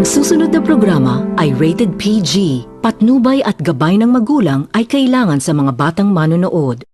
susunod na programa ay rated PG. Patnubay at gabay ng magulang ay kailangan sa mga batang manonood.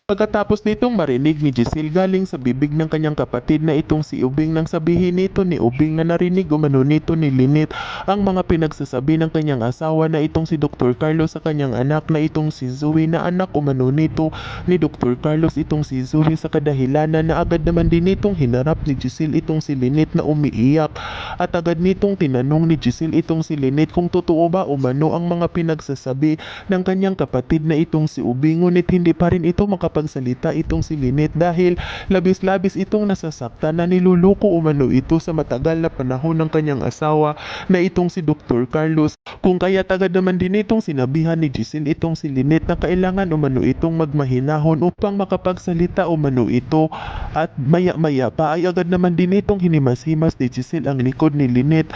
Pagkatapos nitong marinig ni Giselle galing sa bibig ng kanyang kapatid na itong si Ubing nang sabihin nito ni Ubing na narinig umano nito ni Lynette ang mga pinagsasabi ng kanyang asawa na itong si Dr. Carlos sa kanyang anak na itong si Zoe na anak umano nito ni Dr. Carlos itong si Zoe sa kadahilanan na agad naman din nitong hinarap ni Giselle itong si Lynette na umiiyak at agad nitong tinanong ni Giselle itong si Lynette kung totoo ba umano ang mga pinagsasabi ng kanyang kapatid na itong si Ubing, ngunit hindi pa rin ito makapagsalita itong si Lynette dahil labis-labis itong nasasaktan na niluluko umano ito sa matagal na panahon ng kanyang asawa na itong si Dr. Carlos, kung kaya agad naman din itong sinabihan ni Giselle itong si Lynette na kailangan umano itong magmahinahon upang makapagsalita umano ito at maya-maya pa ay agad naman din itong hinimas-himas ni Giselle ang likod ni Lynette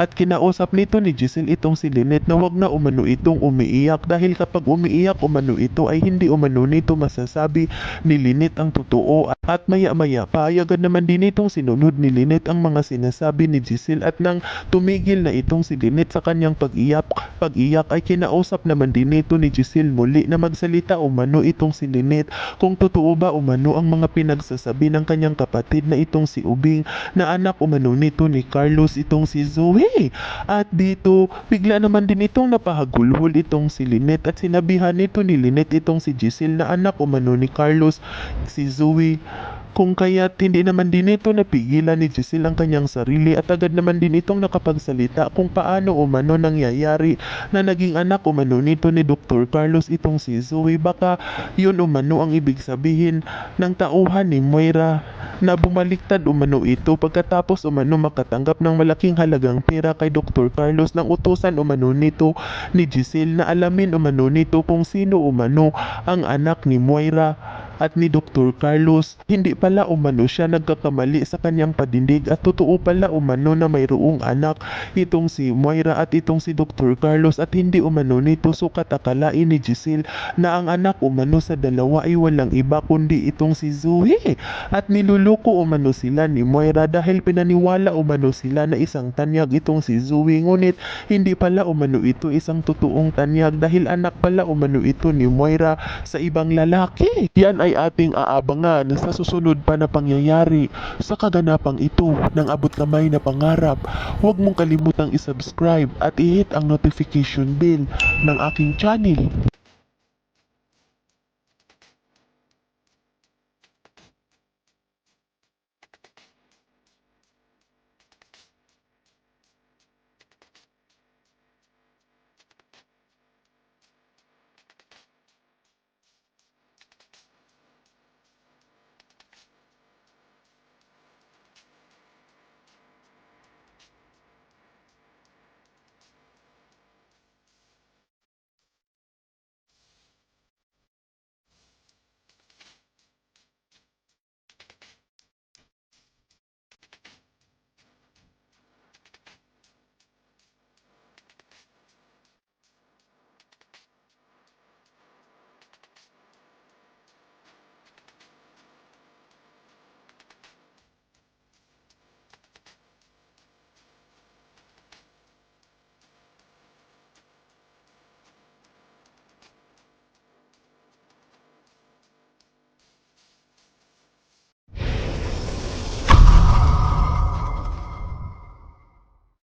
at kinausap nito ni Giselle itong si Lynette na wag na umano itong umiiyak dahil kapag umiiyak umano ito ay hindi umano nito masasabi ni Lynette ang totoo at maya-maya pa ay agad naman din itong sinunod ni Lynette ang mga sinasabi ni Giselle at nang tumigil na itong si Lynette sa kanyang pag-iyak ay kinausap naman din ito ni Giselle muli na magsalita umano itong si Lynette kung totoo ba umano ang mga pinagsasabi ng kanyang kapatid na itong si Ubing na anak umano nito ni Carlos itong si Zoe. At dito bigla naman din itong napahagulhol itong si Lynette at sinabihan nito ni Lynette itong si Giselle na anak umano ni Carlos si Zoe, kung kaya't hindi naman din ito napigilan ni Giselle ang kanyang sarili at agad naman din itong nakapagsalita kung paano umano nangyayari na naging anak umano nito ni Dr. Carlos itong si Zoe. Baka yun umano ang ibig sabihin ng tauhan ni Moira na bumaliktad umano ito pagkatapos umano makatanggap ng malaking halagang pera kay Dr. Carlos nang utusan umano nito ni Giselle na alamin umano nito kung sino umano ang anak ni Moira at ni Dr. Carlos. Hindi pala umano siya nagkakamali sa kanyang panindig at totoo pala umano na mayroong anak itong si Moira at itong si Dr. Carlos at hindi umano nito sukat akalain ni Giselle na ang anak umano sa dalawa ay walang iba kundi itong si Zoe at niluluko umano sila ni Moira dahil pinaniwala umano sila na isang tanyag itong si Zoe, ngunit hindi pala umano ito isang totoong tanyag dahil anak pala umano ito ni Moira sa ibang lalaki. Yan ay ating aabangan sa susunod pa na pangyayari sa kaganapang ito ng abot kamay na pangarap. Huwag mong kalimutang isubscribe at i-hit ang notification bell ng aking channel.